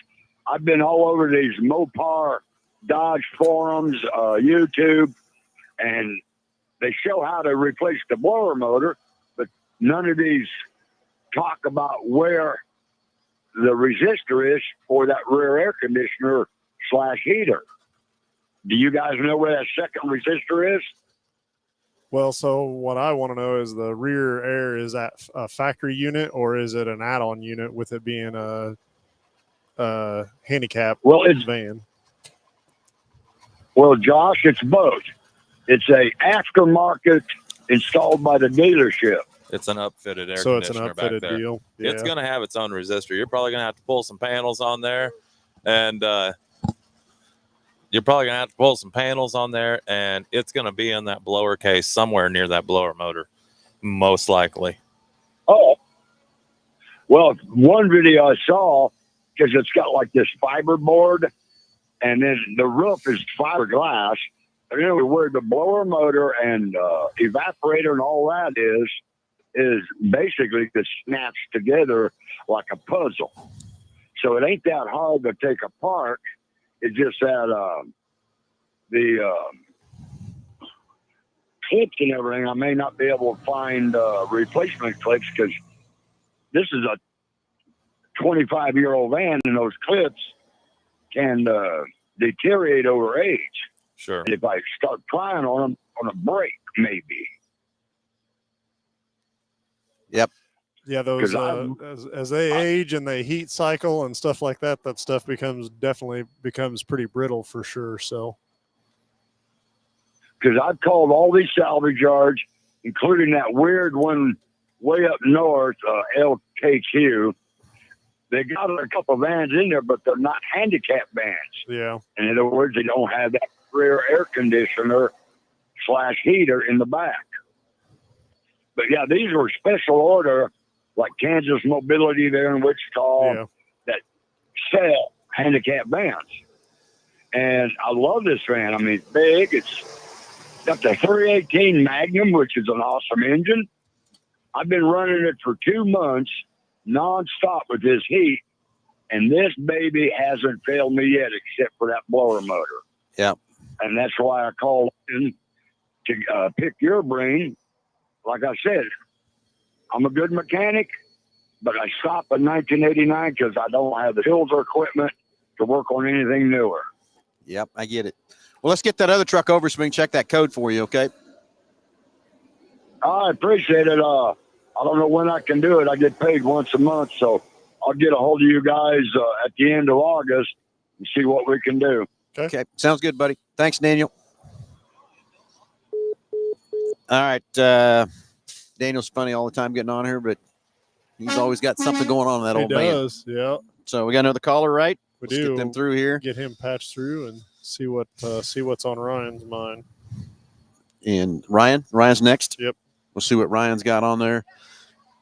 I've been all over these Mopar Dodge forums, YouTube, and they show how to replace the blower motor, but none of these talk about where the resistor is for that rear air conditioner / heater. Do you guys know where that second resistor is? Well, so what I want to know is the rear air, is that a factory unit or is it an add-on unit with it being a handicap van? Well, Josh, it's both. It's a aftermarket installed by the dealership. It's an upfitted air So it's an conditioner upfitted back there. deal. Yeah. It's going to have its own resistor. You're probably going to have to pull some panels on there, and it's going to be in that blower case somewhere near that blower motor, most likely. Oh, well, one video I saw, because it's got like this fiber board, and then the roof is fiberglass. And then where the blower motor and evaporator and all that is basically just snaps together like a puzzle. So it ain't that hard to take apart. It's just that the clips and everything, I may not be able to find replacement clips, because this is a 25-year-old van, and those clips can deteriorate over age. Sure. And if I start prying on them, on a break, maybe. Yep. Yeah, those as they age and they heat cycle and stuff like that, that stuff definitely becomes pretty brittle for sure. So, because I've called all these salvage yards, including that weird one way up north, LKQ. They got a couple vans in there, but they're not handicap vans. yeah. In other words, they don't have that rear air conditioner / heater in the back. But yeah, these were special order, like Kansas Mobility there in Wichita, that sell handicap vans. And I love this van. I mean, it's big. It's got the 318 Magnum, which is an awesome engine. I've been running it for 2 months nonstop with this heat, and this baby hasn't failed me yet, except for that blower motor. Yeah. And that's why I called in to pick your brain. Like I said, I'm a good mechanic, but I stopped in 1989 because I don't have the tools or equipment to work on anything newer. Yep, I get it. Well, let's get that other truck over so we can check that code for you, okay? I appreciate it. I don't know when I can do it. I get paid once a month, so I'll get a hold of you guys at the end of August and see what we can do. Okay. Sounds good, buddy. Thanks, Daniel. All right. Daniel's funny all the time getting on here, but he's always got something going on in that old He van. does, yeah. So we got another caller, right? We Let's do. get them through here. Get him patched through and see what's on Ryan's mind. And Ryan's next. Yep. We'll see what Ryan's got on there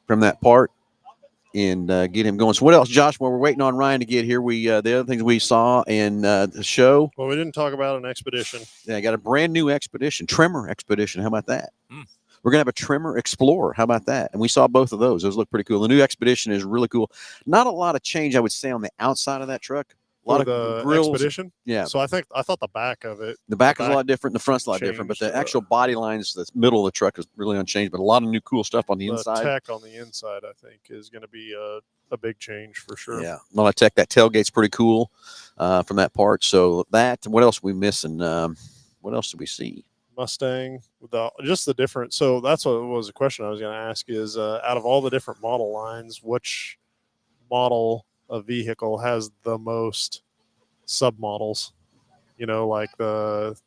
from that part and get him going. So what else, Josh? While we're waiting on Ryan to get here, we the other things we saw in the show. Well, we didn't talk about an expedition. Yeah, I got a brand new expedition, trimmer expedition. How about that? We're going to have a trimmer explorer. How about that? And we saw both of those. Those look pretty cool. The new expedition is really cool. Not a lot of change, I would say, on the outside of that truck. A lot of the grills. expedition. Yeah. So I thought the back of it. The back is a lot different. The front's a lot different, but changed, the actual body lines, the middle of the truck is really unchanged. But a lot of new cool stuff on the inside. Tech on the inside, I think, is going to be a big change for sure. Yeah, a lot of tech. That tailgate's pretty cool from that part. So that. What else are we missing? What else did we see? Mustang, just the different. So that's what was a question I was going to ask is out of all the different model lines, which model of vehicle has the most submodels? Like the,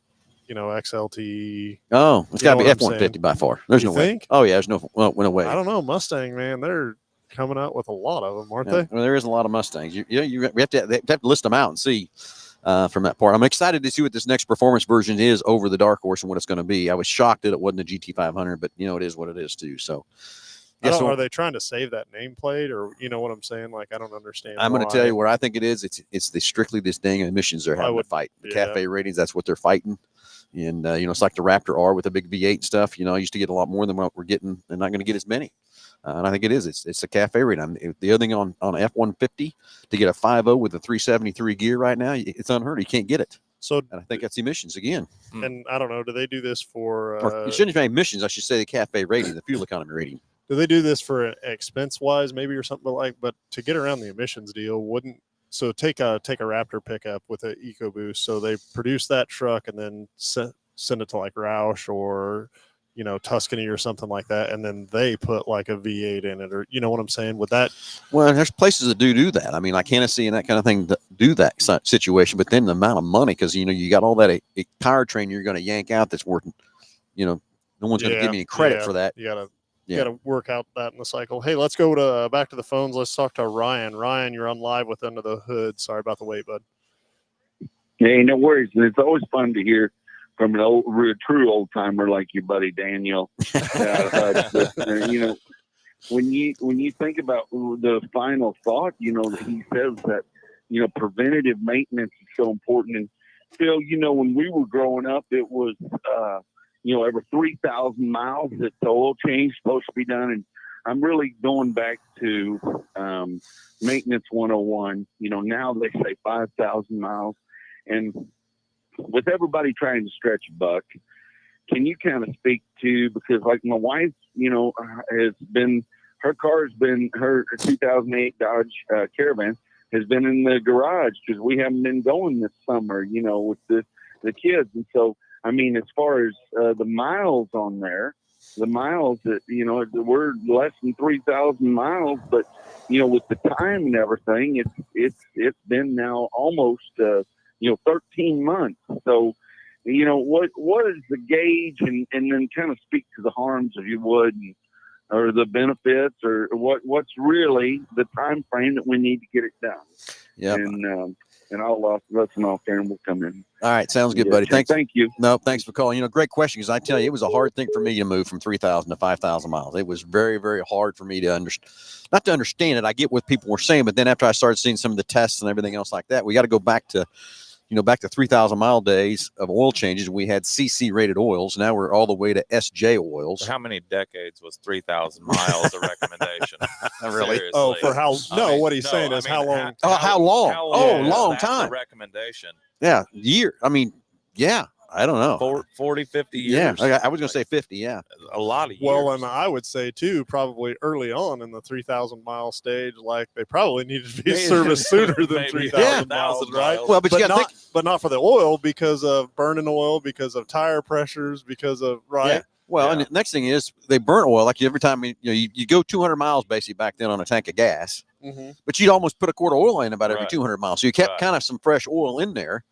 XLT. Oh, it's got to be what I'm F-150 saying? by far. There's You no way. think? Oh yeah, there's no way. I don't know. Mustang, man, they're coming out with a lot of them, aren't Yeah, they? well, there is a lot of Mustangs. We have to list them out and see from that part. I'm excited to see what this next performance version is over the Dark Horse and what it's going to be. I was shocked that it wasn't a GT500, but it is what it is too. So, Are they trying to save that nameplate, or you know what I'm saying? Like, I don't understand. I'm going to tell you what I think it is. It's strictly this dang emissions they're having to fight. The cafe ratings, that's what they're fighting. And it's like the Raptor R with a big V8 and stuff. I used to get a lot more than what we're getting. They're not going to get as many. And I think it is. It's a cafe rating. The other thing on F-150 to get a 5.0 with a 373 gear right now, it's unheard of. You can't get it. So and I think that's emissions again. And I don't know. Do they do this for? Or it shouldn't be emissions. I should say the cafe rating, the fuel economy rating. Do they do this for expense wise, maybe, or something but to get around the emissions deal, wouldn't? So take a Raptor pickup with an EcoBoost. So they produce that truck and then send it to like Roush or Tuscany or something like that, and then they put like a V8 in it, or you know what I'm saying? With that, well, there's places that do that. I mean, like Hennessy and that kind of thing that do that situation. But then the amount of money, because you got all that powertrain you're going to yank out that's worth, no one's going to give you any credit for that. You gotta work out that in the cycle. Hey, let's go back to the phones. Let's talk to Ryan. Ryan, you're on live with Under the Hood. Sorry about the wait, bud. Hey, no worries. It's always fun to hear from a true old timer like your buddy Daniel. When you think about the final thought, he says that preventative maintenance is so important. And Phil, when we were growing up, it was every 3,000 miles that the oil change supposed to be done. And I'm really going back to maintenance 101. Now they say 5,000 miles. And with everybody trying to stretch a buck, can you kind of speak to, because like my wife, her 2008 Dodge Caravan has been in the garage because we haven't been going this summer, with the kids. And so, I mean, as far as the miles on there, the miles that, we're less than 3,000 miles, but, with the time and everything, it's been now almost, 13 months. So, what is the gauge and then kind of speak to the harms, if you would, or the benefits, or what's really the time frame that we need to get it done. Yeah. And I'll listen off there and we'll come in. All right. Sounds good, buddy. Thanks. Thank you. No, thanks for calling. Great question. Because I tell you, it was a hard thing for me to move from 3,000 to 5,000 miles. It was very, very hard for me to not to understand it. I get what people were saying, but then after I started seeing some of the tests and everything else like that, we got to go back to 3,000 mile days of oil changes. We had CC rated oils. Now we're all the way to SJ oils. How many decades was 3,000 miles a recommendation? Really? Seriously. Oh, for how? What he's saying is how long? How long? How Oh, is long that time. the recommendation. Yeah, year. I mean, yeah. I don't know. 40, 50 Yeah, years. I was going to say 50. Yeah. A lot of years. Well, and I would say too, probably early on in the 3,000 mile stage, like they probably needed to be serviced sooner than Maybe 3,000 1,000 miles, right? miles. Well, but you got to think. But not for the oil, because of burning oil, because of tire pressures, because of Yeah. Well, and the next thing is they burn oil. Like every time you go 200 miles basically back then on a tank of gas, but you'd almost put a quart of oil in about every 200 miles. So you kept kind of some fresh oil in there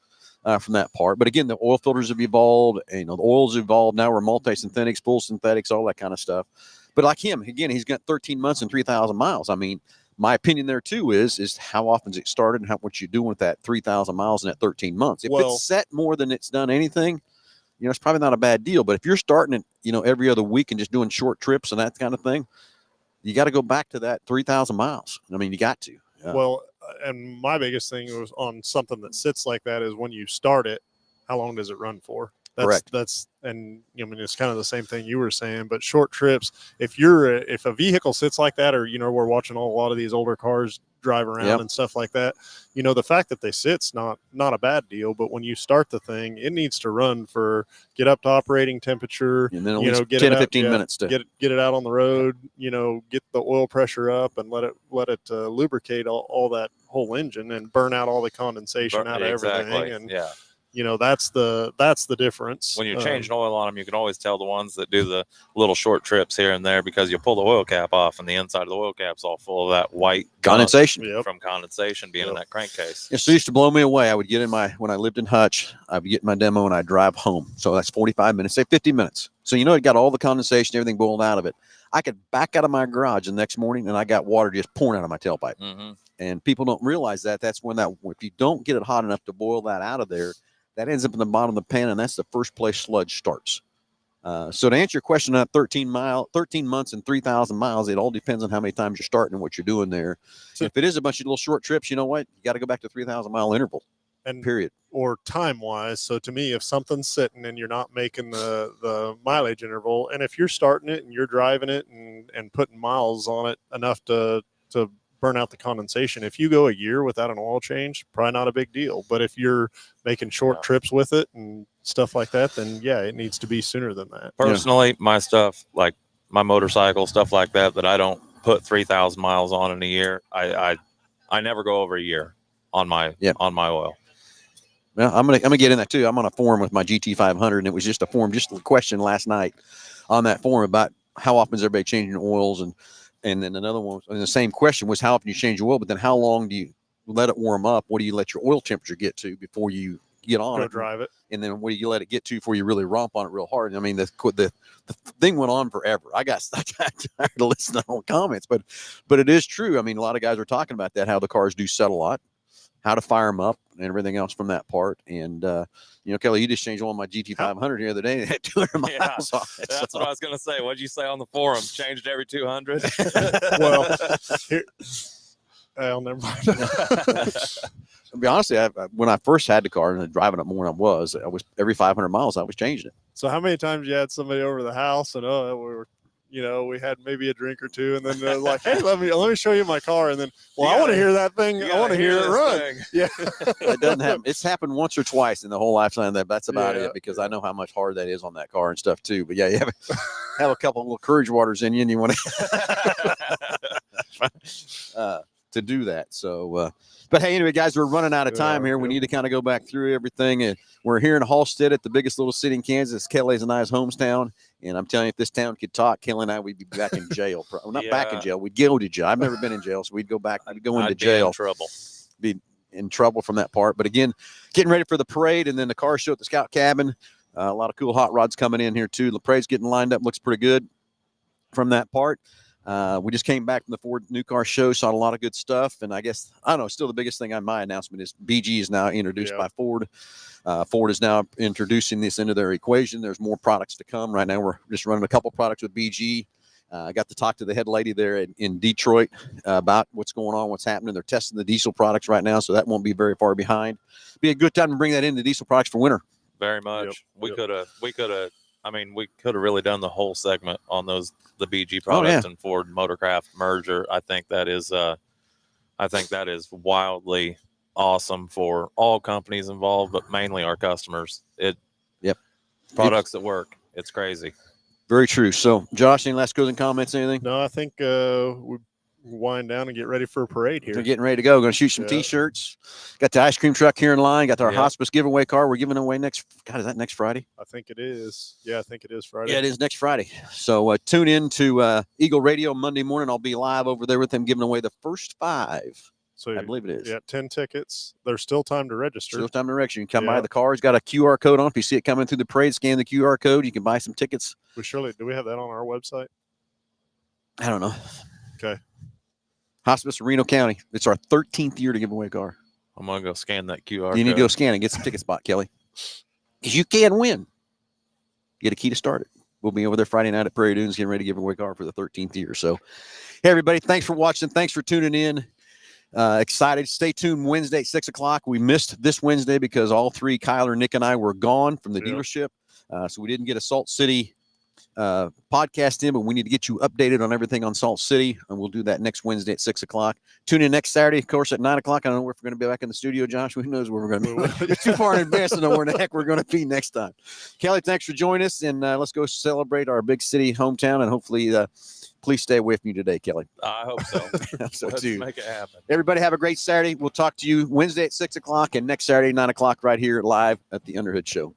from that part. But again, the oil filters have evolved. And, the oils evolved. Now we're multi-synthetics, full synthetics, all that kind of stuff. But like him, again, he's got 13 months and 3,000 miles. I mean, my opinion there too is how often is it started and what you doing with that 3,000 miles in that 13 months. If it's set more than it's done anything, it's probably not a bad deal. But if you're starting it, every other week and just doing short trips and that kind of thing, you got to go back to that 3,000 miles. I mean, you got to. Well, and my biggest thing was on something that sits like that is when you start it, how long does it run for? Correct. And I mean, it's kind of the same thing you were saying, but short trips, if a vehicle sits like that, or, we're watching a lot of these older cars drive around and stuff like that, the fact that they sit's not a bad deal, but when you start the thing, it needs to run get up to operating temperature, and then get 10 to to 15 minutes to get it out on the road, get the oil pressure up and let it lubricate all that whole engine and burn out all the condensation out of everything. And that's the difference. When you're changing oil on them, you can always tell the ones that do the little short trips here and there, because you pull the oil cap off and the inside of the oil cap's all full of that white condensation from condensation being in that crankcase. It used to blow me away. I would get when I lived in Hutch, I would get my demo and I'd drive home. So that's 45 minutes, say 50 minutes. So, it got all the condensation, everything boiled out of it. I could back out of my garage the next morning and I got water just pouring out of my tailpipe. And people don't realize that. That's when if you don't get it hot enough to boil that out of there, that ends up in the bottom of the pan, and that's the first place sludge starts. So to answer your question, on 13 months and 3,000 miles, it all depends on how many times you're starting and what you're doing there. So if it is a bunch of little short trips, you know what? You got to go back to 3,000 mile interval. And period. Or time wise. So to me, if something's sitting and you're not making the mileage interval, and if you're starting it and you're driving it and putting miles on it enough to burn out the condensation, if you go a year without an oil change, probably not a big deal. But if you're making short trips with it and stuff like that, then it needs to be sooner than that. Personally, my stuff, like my motorcycle, stuff like that I don't put 3,000 miles on in a year, I never go over a year on my oil. Well, I'm gonna get in that too. I'm on a forum with my GT500, and it was just a question last night on that forum about how often is everybody changing oils, and then another one, and the same question was how often you change your oil, but then how long do you let it warm up? What do you let your oil temperature get to before you get on it? Drive it. And then what do you let it get to before you really romp on it real hard? I mean, the thing went on forever. I got tired of listening to all the comments, but it is true. I mean, a lot of guys are talking about that, how the cars do set a lot, how to fire them up and everything else from that part. And, Kelly, you just changed one of my GT500 the other day. It had 200 miles on it. That's what I was going to say. What'd you say on the forum? Changed every 200? Well, never mind. To be honest, when I first had the car and driving it more than I was every 500 miles, I was changing it. So how many times you had somebody over the house and we had maybe a drink or two, and then they're like, "Hey, let me show you my car," and then, I want to hear that thing. I want to hear it run. Thing. Yeah, it doesn't happen. It's happened once or twice in the whole lifetime. That's about it, because I know how much hard that is on that car and stuff too. But you have a couple of little courage waters in you, and you want to do that. So, but hey, anyway, guys, we're running out of time here. We need to kind of go back through everything. And we're here in Halstead at the biggest little city in Kansas, Kelly's and I's hometown. And I'm telling you, if this town could talk, Kelly and I, we'd be back in jail. Not back in jail. We'd go to jail. I've never been in jail, so we'd go back. We'd go into jail. Be in trouble from that part. But again, getting ready for the parade and then the car show at the Scout Cabin. A lot of cool hot rods coming in here too. The parade's getting lined up. Looks pretty good from that part. We just came back from the Ford New Car Show, saw a lot of good stuff. And I guess, I don't know, still the biggest thing on my announcement is BG is now introduced by Ford. Ford is now introducing this into their equation. There's more products to come. Right now, we're just running a couple products with BG. I got to talk to the head lady there in Detroit about what's going on, what's happening. They're testing the diesel products right now, so that won't be very far behind. Be a good time to bring that into diesel products for winter. Very much. We could have. I mean, we could have really done the whole segment on the BG products and Ford Motorcraft merger. I think that is wildly awesome for all companies involved, but mainly our customers. Products that work. It's crazy. Very true. So, Josh, any last closing comments? Anything? No, I think we wind down and get ready for a parade here. We're getting ready to go. Going to shoot some Yeah. T-shirts. Got the ice cream truck here in line. Got our Yeah. hospice giveaway car. We're giving away next. God, is that next Friday? I think it is. Yeah, I think it is Friday. Yeah, it is next Friday. So tune in to Eagle Radio Monday morning. I'll be live over there with them giving away the first 5. So I believe it is. Yeah, 10 tickets. There's still time to register. Still time to register. You can come by. Yeah. The car's got a QR code on. If you see it coming through the parade, scan the QR code. You can buy some tickets. Do we have that on our website? I don't know. Okay. Hospice of Reno County. It's our 13th year to give away a car. I'm gonna go scan that QR. You need to code. go scan and get some ticket spot, Kelly. Because you can win. Get a key to start it. We'll be over there Friday night at Prairie Dunes getting ready to give away a car for the 13th year. So, hey, everybody, thanks for watching. Thanks for tuning in. Excited. Stay tuned Wednesday at 6 o'clock. We missed this Wednesday because all 3, Kyler, Nick, and I were gone from the dealership. So we didn't get a Salt City podcast in, but we need to get you updated on everything on Salt City. And we'll do that next Wednesday at 6 o'clock. Tune in next Saturday, of course, at 9 o'clock. I don't know if we're going to be back in the studio, Josh. Who knows where we're going to be? It's too far in advance to know where the heck we're going to be next time. Kelly, thanks for joining us. And let's go celebrate our big city hometown. And hopefully, please stay away from you today, Kelly. I hope so. So Let's too. make it happen. Everybody have a great Saturday. We'll talk to you Wednesday at 6 o'clock and next Saturday, 9 o'clock, right here live at the Underhood Show.